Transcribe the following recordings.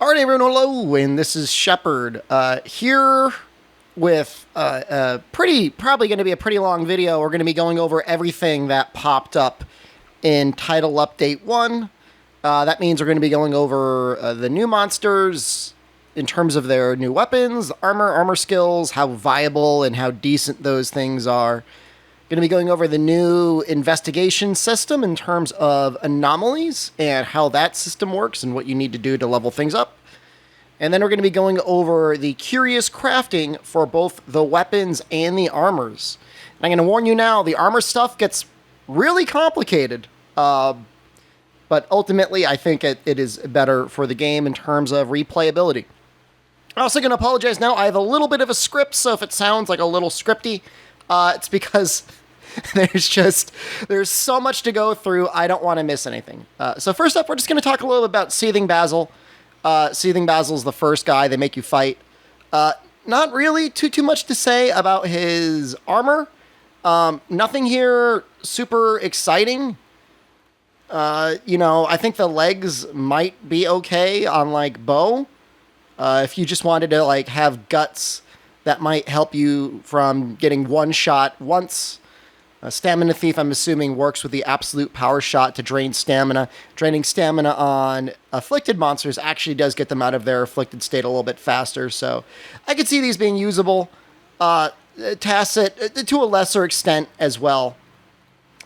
Alright everyone, hello, and this is Shepard, here with probably going to be a pretty long video. We're going to be going over everything that popped up in Title Update 1. That means we're going to be going over the new monsters in terms of their new weapons, armor skills, how viable and how decent those things are. Going to be going over the new investigation system in terms of anomalies and how that system works and what you need to do to level things up. And then we're going to be going over the Qurious crafting for both the weapons and the armors. And I'm going to warn you now, the armor stuff gets really complicated. But ultimately, I think it is better for the game in terms of replayability. I'm also going to apologize now. I have a little bit of a script, so if it sounds like a little scripty, it's because there's so much to go through. I don't want to miss anything. So first up, we're just going to talk a little bit about Seething Basil. Seething Basil's the first guy they make you fight. Not really too much to say about his armor. Nothing here super exciting. I think the legs might be okay on like Bo. If you just wanted to like have guts, that might help you from getting one shot once. Stamina Thief, I'm assuming, works with the absolute power shot to drain stamina. Draining stamina on afflicted monsters actually does get them out of their afflicted state a little bit faster, so I could see these being usable. Tacit, to a lesser extent as well.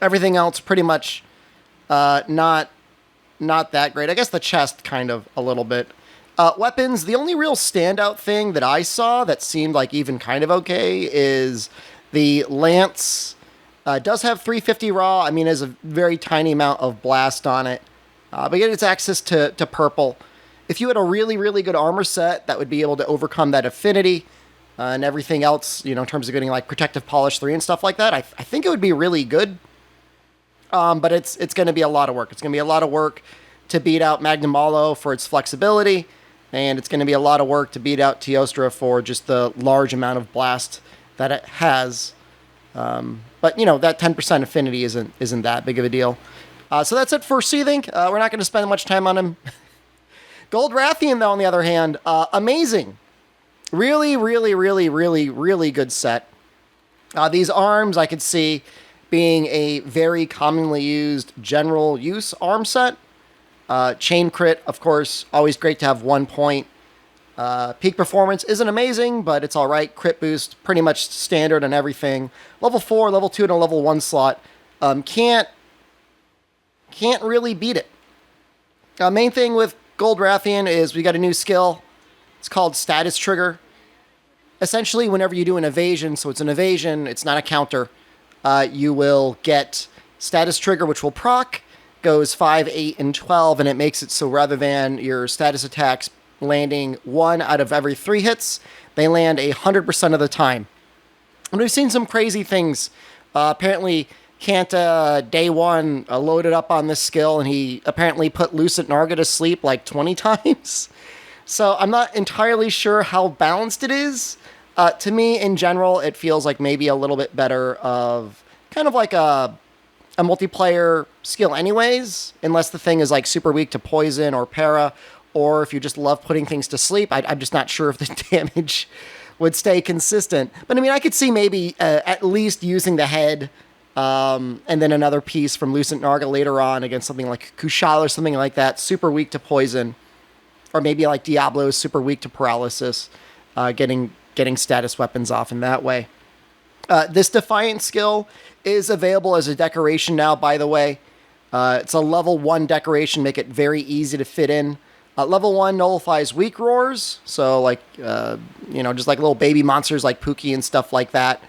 Everything else pretty much not that great. I guess the chest kind of a little bit. Weapons, the only real standout thing that I saw that seemed like even kind of okay is the Lance. Does have 350 raw. I mean, there's a very tiny amount of blast on it. But it gets access to purple. If you had a really, really good armor set, that would be able to overcome that affinity and everything else, in terms of getting like protective polish 3 and stuff like that. I think it would be really good. But it's going to be a lot of work. It's going to be a lot of work to beat out Magnamalo for its flexibility. And it's going to be a lot of work to beat out Teostra for just the large amount of blast that it has. But, that 10% affinity isn't that big of a deal. So that's it for Seething. We're not going to spend much time on him. Gold Rathian, though, on the other hand, amazing. Really, really, really, really, really good set. These arms I could see being a very commonly used general use arm set. Chain crit, of course, always great to have 1 point. Peak performance isn't amazing, but it's all right. Crit boost, pretty much standard on everything. Level 4, level 2, and a level 1 slot. Can't really beat it. Main thing with Gold Rathian is we got a new skill. It's called Status Trigger. Essentially, whenever you do an evasion, so it's an evasion, it's not a counter, you will get Status Trigger, which will proc, goes 5, 8, and 12, and it makes it so rather than your status attacks landing 1 out of every 3 hits, they land 100% of the time. And we've seen some crazy things. Apparently, Kanta, day 1, loaded up on this skill, and he apparently put Lucent Narga to sleep like 20 times. So I'm not entirely sure how balanced it is. To me, in general, it feels like maybe a little bit better of kind of like a multiplayer skill anyways, unless the thing is like super weak to poison or para, or if you just love putting things to sleep. I'm just not sure if the damage would stay consistent. But I mean, I could see maybe at least using the head and then another piece from Lucent Narga later on against something like Kushal or something like that, super weak to poison. Or maybe like Diablo is super weak to paralysis, getting status weapons off in that way. This Defiant skill is available as a decoration now, by the way. It's a level 1 decoration, make it very easy to fit in. Level 1 nullifies weak roars, so like, just like little baby monsters like Pookie and stuff like that.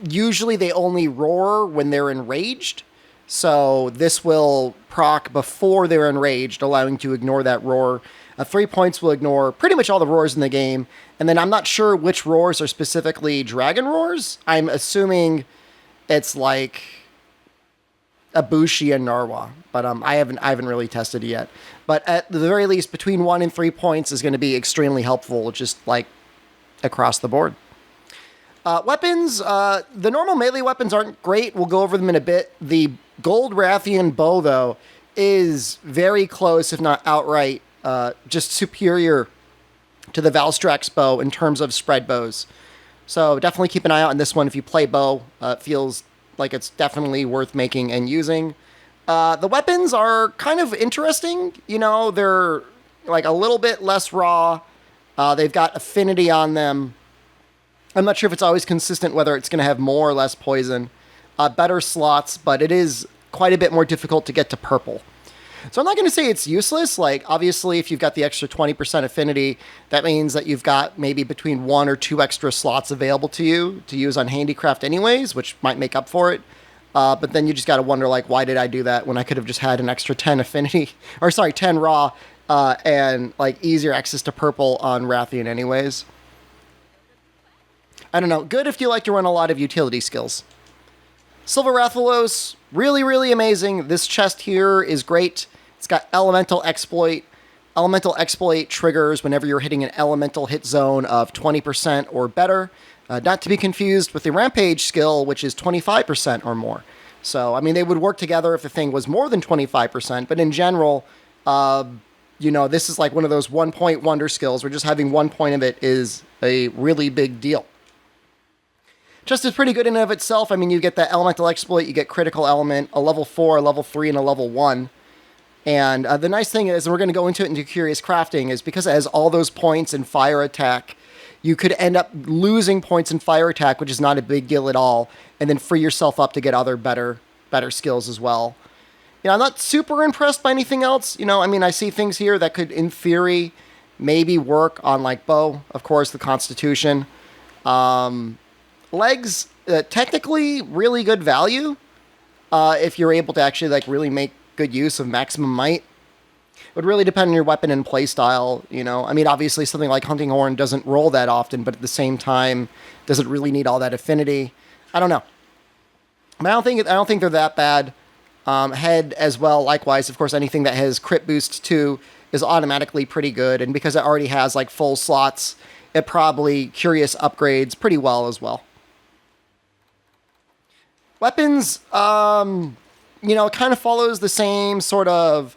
Usually they only roar when they're enraged, so this will proc before they're enraged, allowing to ignore that roar. 3 points will ignore pretty much all the roars in the game, and then I'm not sure which roars are specifically dragon roars. I'm assuming it's like Ibushi and Narwa, but I haven't really tested it yet. But at the very least, between 1 and 3 points is going to be extremely helpful, just like across the board. Weapons, the normal melee weapons aren't great. We'll go over them in a bit. The Gold Rathian bow, though, is very close, if not outright, just superior to the Valstrax bow in terms of spread bows. So definitely keep an eye out on this one if you play bow. It feels like it's definitely worth making and using. The weapons are kind of interesting. You know, they're like a little bit less raw. They've got affinity on them. I'm not sure if it's always consistent whether it's going to have more or less poison. Better slots, but it is quite a bit more difficult to get to purple. So I'm not going to say it's useless. Like, obviously, if you've got the extra 20% affinity, that means that you've got maybe between 1 or 2 extra slots available to you to use on handicraft anyways, which might make up for it. But then you just got to wonder, like, why did I do that when I could have just had an extra 10 affinity, or sorry, 10 raw, and, like, easier access to purple on Rathian anyways. I don't know. Good if you like to run a lot of utility skills. Silver Rathalos, really, really amazing. This chest here is great. It's got Elemental Exploit. Elemental Exploit triggers whenever you're hitting an elemental hit zone of 20% or better. Not to be confused with the Rampage skill, which is 25% or more. So, I mean, they would work together if the thing was more than 25%, but in general, you know, this is like one of those one-point wonder skills where just having 1 point of it is a really big deal. Just is pretty good in and of itself. I mean, you get that Elemental Exploit, you get Critical Element, a level 4, a level 3, and a level 1. And the nice thing is, and we're going to go into it into Qurious Crafting, is because it has all those points in Fire Attack, you could end up losing points in Fire Attack, which is not a big deal at all, and then free yourself up to get other better skills as well. You know, I'm not super impressed by anything else. You know, I mean, I see things here that could, in theory, maybe work on, like, bow. Of course, the Constitution. Legs, technically really good value if you're able to actually like really make good use of maximum might. It would really depend on your weapon and playstyle, you know. I mean, obviously something like Hunting Horn doesn't roll that often, but at the same time, does it really need all that affinity? I don't know. But I don't think they're that bad. Head as well, likewise, of course, anything that has crit boost too is automatically pretty good, and because it already has like full slots, it probably Qurious upgrades pretty well as well. Weapons, you know, it kind of follows the same sort of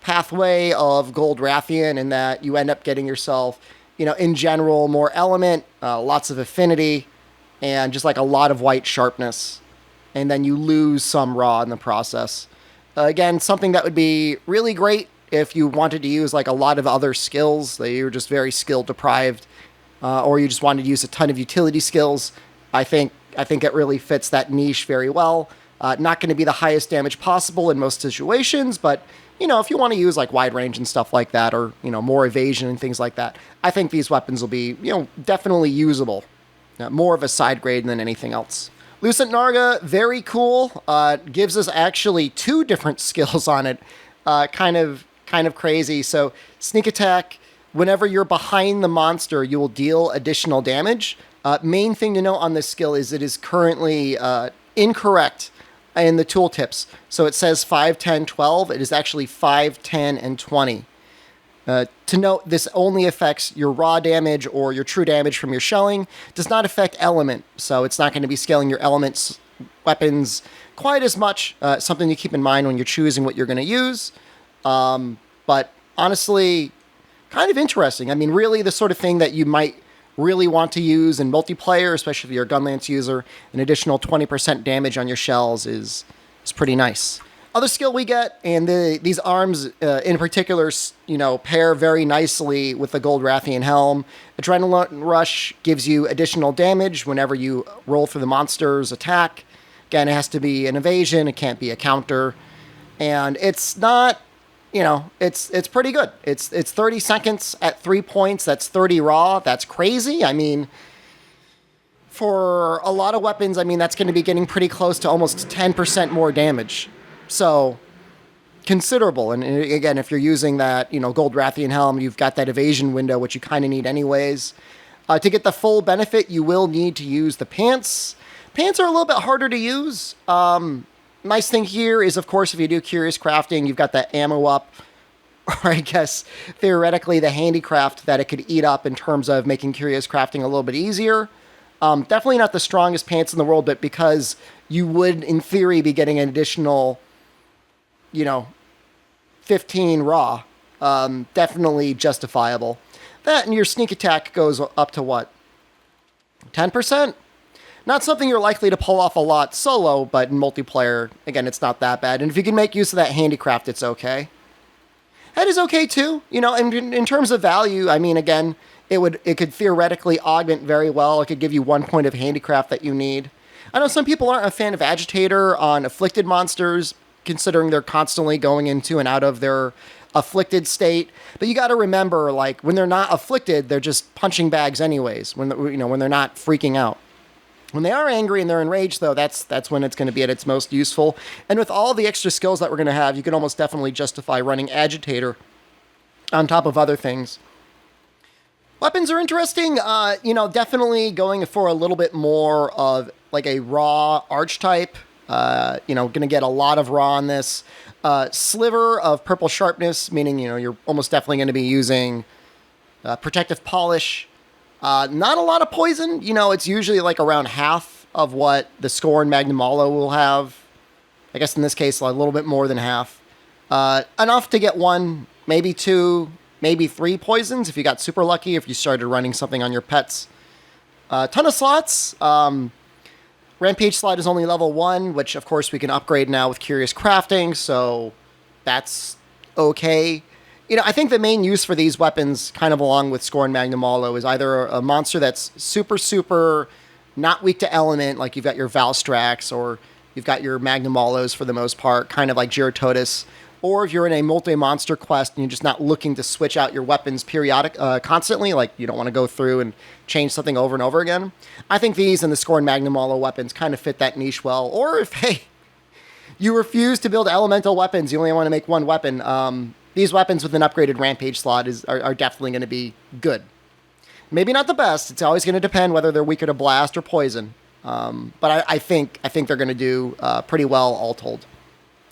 pathway of Gold Rathian in that you end up getting yourself, you know, in general, more element, lots of affinity, and just like a lot of white sharpness. And then you lose some raw in the process. Again, something that would be really great if you wanted to use like a lot of other skills, that you're just very skill deprived, or you just wanted to use a ton of utility skills. I think it really fits that niche very well. Not going to be the highest damage possible in most situations, but, you know, if you want to use, like, wide range and stuff like that, or, you know, more evasion and things like that, I think these weapons will be, you know, definitely usable. More of a side grade than anything else. Lucent Narga, very cool. Gives us actually 2 different skills on it. Kind of crazy. So, Sneak Attack, whenever you're behind the monster, you will deal additional damage. Main thing to note on this skill is it is currently incorrect in the tooltips. So it says 5, 10, 12. It is actually 5, 10, and 20. To note, this only affects your raw damage or your true damage from your shelling. Does not affect element, so it's not going to be scaling your elements weapons quite as much. Something to keep in mind when you're choosing what you're going to use. But honestly, kind of interesting. I mean, really the sort of thing that you might really want to use in multiplayer, especially if you're a Gunlance user. An additional 20% damage on your shells is pretty nice. Other skill we get, and these arms in particular, you know, pair very nicely with the Gold Rathian Helm. Adrenaline Rush gives you additional damage whenever you roll through the monster's attack. Again, it has to be an evasion, it can't be a counter. And it's not, you know, it's pretty good. It's 30 seconds at 3 points. That's 30 raw. That's crazy. I mean, for a lot of weapons, I mean, that's going to be getting pretty close to almost 10% more damage. So, considerable. And again, if you're using that, you know, Gold Rathian Helm, you've got that evasion window, which you kind of need anyways. To get the full benefit, you will need to use the pants. Pants are a little bit harder to use. Nice thing here is, of course, if you do Qurious Crafting, you've got that ammo up, or I guess, theoretically, the handicraft that it could eat up in terms of making Qurious Crafting a little bit easier. Definitely not the strongest pants in the world, but because you would, in theory, be getting an additional, you know, 15 raw Definitely justifiable. That and your sneak attack goes up to what? 10%? Not something you're likely to pull off a lot solo, but in multiplayer, again, it's not that bad. And if you can make use of that handicraft, it's okay. Head is okay too. You know, in terms of value, I mean, again, it could theoretically augment very well. It could give you 1 point of handicraft that you need. I know some people aren't a fan of Agitator on afflicted monsters, considering they're constantly going into and out of their afflicted state. But you got to remember, like, when they're not afflicted, they're just punching bags anyways. When they're not freaking out. When they are angry and they're enraged, though, that's when it's going to be at its most useful. And with all the extra skills that we're going to have, you can almost definitely justify running Agitator on top of other things. Weapons are interesting. Definitely going for a little bit more of like a raw archetype. Going to get a lot of raw on this. Sliver of purple sharpness, meaning, you're almost definitely going to be using protective polish. Not a lot of poison. It's usually like around half of what the Scorn Magnamalo will have. I guess in this case, a little bit more than half. Enough to get 1, maybe 2, maybe 3 poisons if you got super lucky, if you started running something on your pets. Ton of slots. Rampage slot is only level 1, which of course we can upgrade now with Qurious crafting, so that's okay. I think the main use for these weapons, kind of along with Scorn Magnamalo, is either a monster that's super, super not weak to element, like you've got your Valstrax, or you've got your Magnamalos for the most part, kind of like Gyrototus, or if you're in a multi-monster quest and you're just not looking to switch out your weapons constantly, like you don't want to go through and change something over and over again. I think these and the Scorn Magnamalo weapons kind of fit that niche well. Or if, hey, you refuse to build elemental weapons, you only want to make 1 weapon, these weapons with an upgraded Rampage slot are definitely going to be good. Maybe not the best. It's always going to depend whether they're weaker to blast or poison. But I think they're going to do pretty well, all told.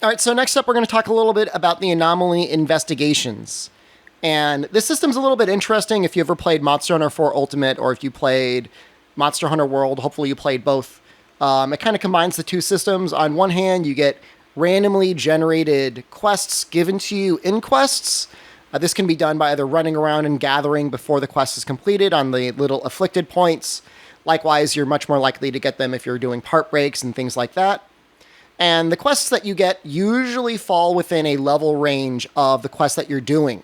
All right, so next up, we're going to talk a little bit about the anomaly investigations. And this system's a little bit interesting if you ever played Monster Hunter 4 Ultimate or if you played Monster Hunter World. Hopefully you played both. It kind of combines the two systems. On one hand, you get randomly generated quests given to you in quests. This can be done by either running around and gathering before the quest is completed on the little afflicted points. Likewise, you're much more likely to get them if you're doing part breaks and things like that. And the quests that you get usually fall within a level range of the quest that you're doing.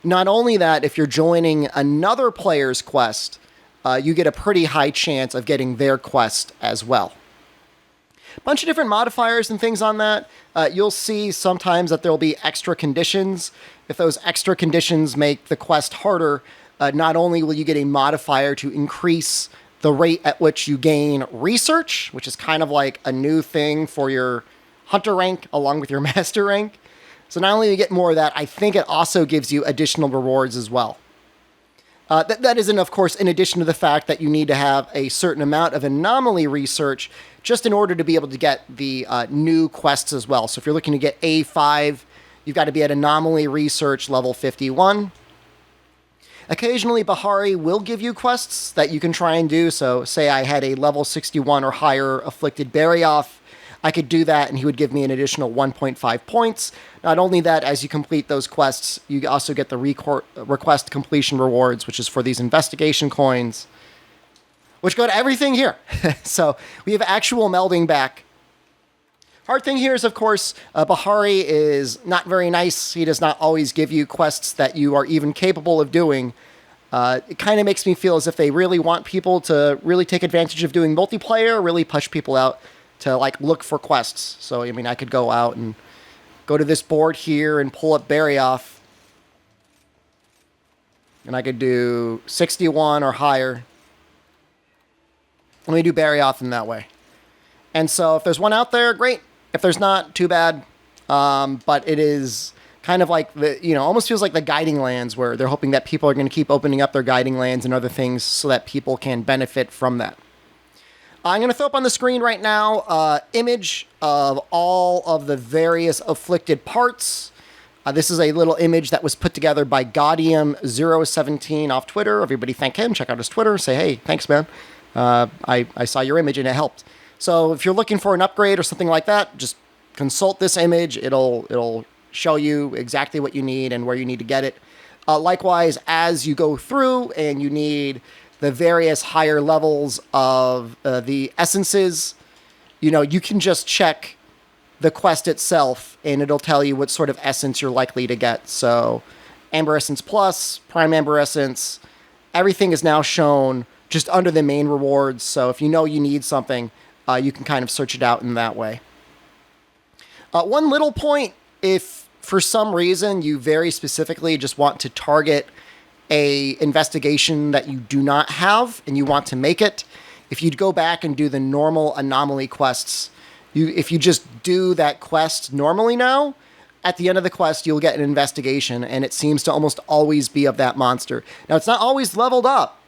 Not only that, if you're joining another player's quest, you get a pretty high chance of getting their quest as well. Bunch of different modifiers and things on that. You'll see sometimes that there'll be extra conditions. If those extra conditions make the quest harder, not only will you get a modifier to increase the rate at which you gain research, which is kind of like a new thing for your hunter rank along with your master rank. So not only do you get more of that, I think it also gives you additional rewards as well. That isn't, of course, in addition to the fact that you need to have a certain amount of anomaly research just in order to be able to get the new quests as well. So if you're looking to get A5, you've got to be at anomaly research level 51. Occasionally, Bahari will give you quests that you can try and do. So say I had a level 61 or higher afflicted Barioth, I could do that and he would give me an additional 1.5 points. Not only that, as you complete those quests, you also get the request completion rewards, which is for these investigation coins, which go to everything here. So we have actual melding back. Hard thing here is, of course, Bahari is not very nice. He does not always give you quests that you are even capable of doing. It kind of makes me feel as if they really want people to really take advantage of doing multiplayer, really push people out to like look for quests. So, I mean, I could go out and go to this board here and pull up Barioth. And I could do 61 or higher. Let me do Barioth in that way. And so if there's one out there, great. If there's not, too bad. But it is kind of like almost feels like the guiding lands where they're hoping that people are going to keep opening up their guiding lands and other things so that people can benefit from that. I'm going to throw up on the screen right now image of all of the various afflicted parts. This is a little image that was put together by Gaudium017 off Twitter. Everybody thank him. Check out his Twitter. Say, hey, thanks, man. I saw your image and it helped. So if you're looking for an upgrade or something like that, just consult this image. It'll show you exactly what you need and where you need to get it. Likewise, as you go through and you need the various higher levels of the essences, you can just check the quest itself and it'll tell you what sort of essence you're likely to get. So Amber Essence Plus, Prime Amber Essence, everything is now shown just under the main rewards. So if you need something, you can kind of search it out in that way. One little point, if for some reason you very specifically just want to target a investigation that you do not have and you want to make it, if you'd go back and do the normal anomaly quests, if you just do that quest normally now, at the end of the quest, you'll get an investigation, and it seems to almost always be of that monster. Now, it's not always leveled up,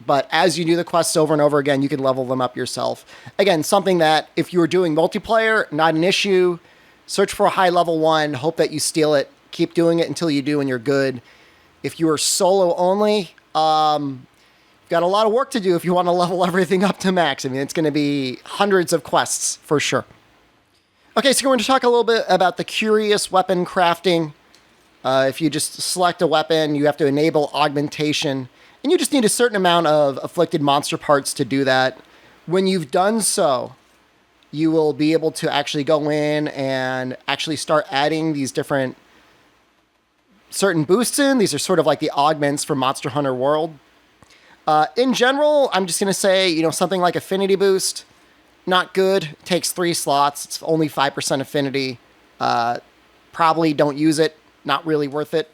but as you do the quests over and over again, you can level them up yourself. Again, something that if you were doing multiplayer, not an issue. Search for a high level one, hope that you steal it, keep doing it until you do and you're good. If you are solo only, you've got a lot of work to do if you want to level everything up to max. I mean, it's going to be hundreds of quests for sure. Okay, so we're going to talk a little bit about the Qurious weapon crafting. If you just select a weapon, you have to enable augmentation, and you just need a certain amount of afflicted monster parts to do that. When you've done so, you will be able to actually go in and actually start adding these different certain boosts in. These are sort of like the augments from Monster Hunter World. In general, I'm just going to say, something like Affinity Boost, not good. It takes 3 slots. It's only 5% affinity. Probably don't use it. Not really worth it.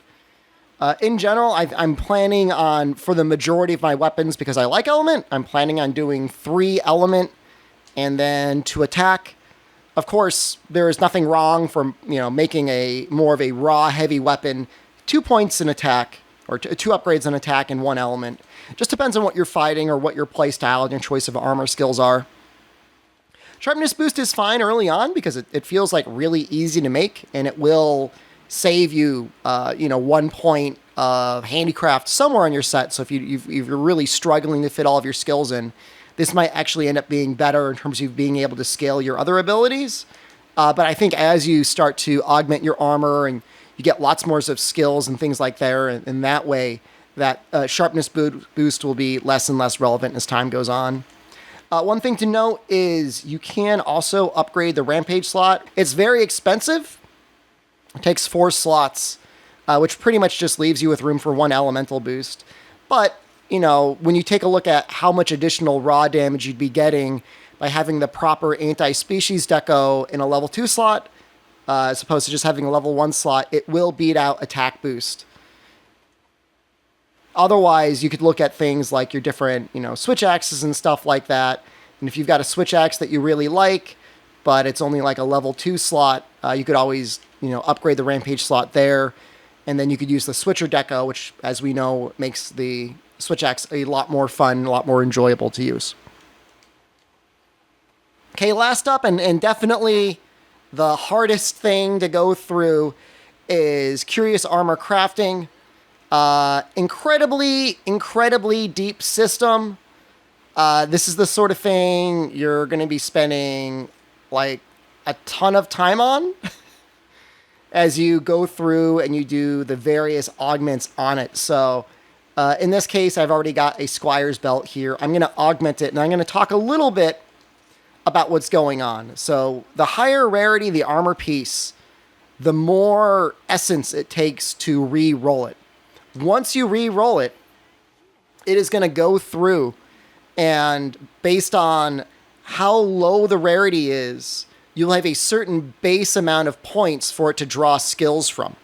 In general, I'm planning on, for the majority of my weapons, because I like element, I'm planning on doing 3 element and then 2 attack. Of course, there is nothing wrong for making a more of a raw heavy weapon. 2 points in attack, or 2 upgrades in attack and 1 element. Just depends on what you're fighting or what your playstyle and your choice of armor skills are. Sharpness boost is fine early on because it feels like really easy to make, and it will save you 1 point of handicraft somewhere on your set. So if you're really struggling to fit all of your skills in, this might actually end up being better in terms of being able to scale your other abilities. But I think as you start to augment your armor and you get lots more of skills and things like there, and that way, that sharpness boost will be less and less relevant as time goes on. One thing to note is you can also upgrade the rampage slot. It's very expensive. It takes 4 slots, which pretty much just leaves you with room for 1 elemental boost. But when you take a look at how much additional raw damage you'd be getting by having the proper anti-species deco in a level 2 slot, as opposed to just having a level 1 slot, it will beat out attack boost. Otherwise, you could look at things like your different, switch axes and stuff like that. And if you've got a switch axe that you really like, but it's only like a level 2 slot, you could always, upgrade the rampage slot there. And then you could use the switcher deco, which, as we know, makes the switch axe a lot more fun, a lot more enjoyable to use. Okay, last up, and definitely the hardest thing to go through is Qurious armor crafting. Incredibly deep system. This is the sort of thing you're going to be spending like a ton of time on as you go through and you do the various augments on it. So in this case, I've already got a Squire's belt here. I'm going to augment it, and I'm going to talk a little bit about what's going on. So the higher rarity the armor piece, the more essence it takes to re-roll it. Once you re-roll it, it is going to go through, and based on how low the rarity is, you'll have a certain base amount of points for it to draw skills from.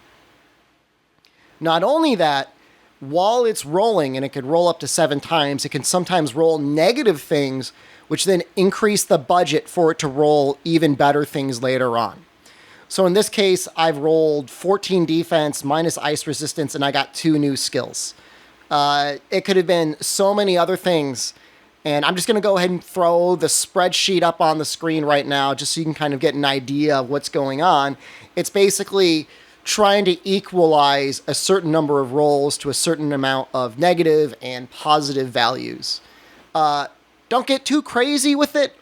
Not only that, while it's rolling, and it could roll up to 7 times, it can sometimes roll negative things, which then increase the budget for it to roll even better things later on. So in this case, I've rolled 14 defense minus ice resistance, and I got 2 new skills. It could have been so many other things, and I'm just going to go ahead and throw the spreadsheet up on the screen right now just so you can kind of get an idea of what's going on. It's basically trying to equalize a certain number of rolls to a certain amount of negative and positive values. Don't get too crazy with it,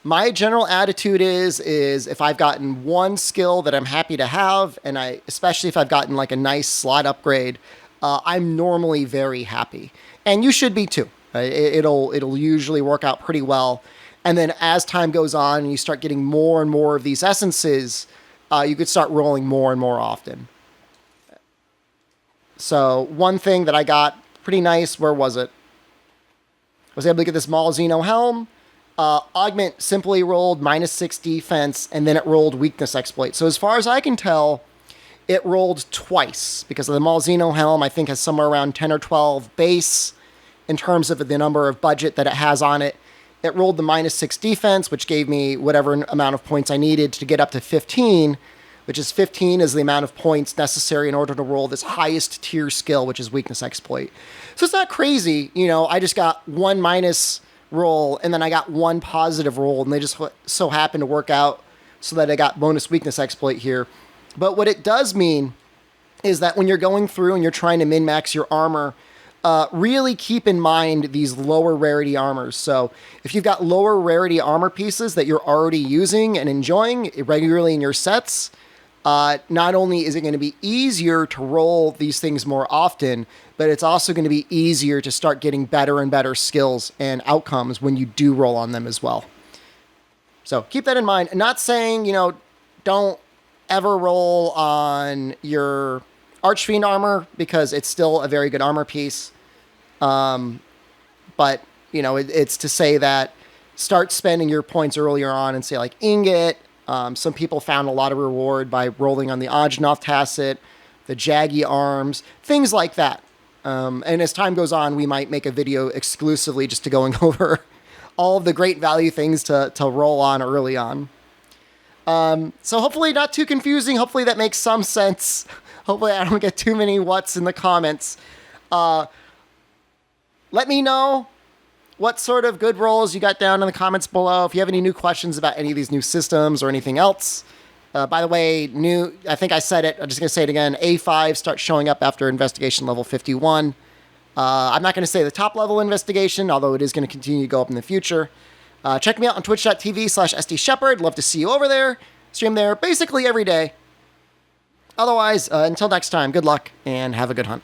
My general attitude is if I've gotten one skill that I'm happy to have, and especially if I've gotten like a nice slot upgrade, I'm normally very happy, and you should be too. It'll usually work out pretty well, and then as time goes on and you start getting more and more of these essences, you could start rolling more and more often. So one thing that I got pretty nice, where was it? I was able to get this Malzeno helm. Augment simply rolled -6 defense, and then it rolled weakness exploit. So as far as I can tell, it rolled twice, because the Malzeno helm, I think, has somewhere around 10 or 12 base in terms of the number of budget that it has on it. It rolled the -6 defense, which gave me whatever amount of points I needed to get up to 15, which is 15 is the amount of points necessary in order to roll this highest tier skill, which is weakness exploit. So it's not crazy. I just got one minus roll, and then I got one positive roll, and they just so happened to work out so that I got bonus weakness exploit here. But what it does mean is that when you're going through and you're trying to min-max your armor, really keep in mind these lower rarity armors. So if you've got lower rarity armor pieces that you're already using and enjoying regularly in your sets, not only is it going to be easier to roll these things more often, but it's also going to be easier to start getting better and better skills and outcomes when you do roll on them as well. So keep that in mind. I'm not saying, don't ever roll on your Archfiend armor, because it's still a very good armor piece. But, it's to say that start spending your points earlier on and say like Ingot. Some people found a lot of reward by rolling on the Ajnoth Tacit, the Jaggy arms, things like that. And as time goes on, we might make a video exclusively just to going over all of the great value things to roll on early on. So hopefully not too confusing. Hopefully that makes some sense. Hopefully I don't get too many whats in the comments. Let me know what sort of good rolls you got down in the comments below. If you have any new questions about any of these new systems or anything else. By the way, I think I said it, I'm just going to say it again, A5 starts showing up after investigation level 51. I'm not going to say the top level investigation, although it is going to continue to go up in the future. Check me out on twitch.tv/SDShepherd. Love to see you over there. Stream there basically every day. Otherwise, until next time, good luck and have a good hunt.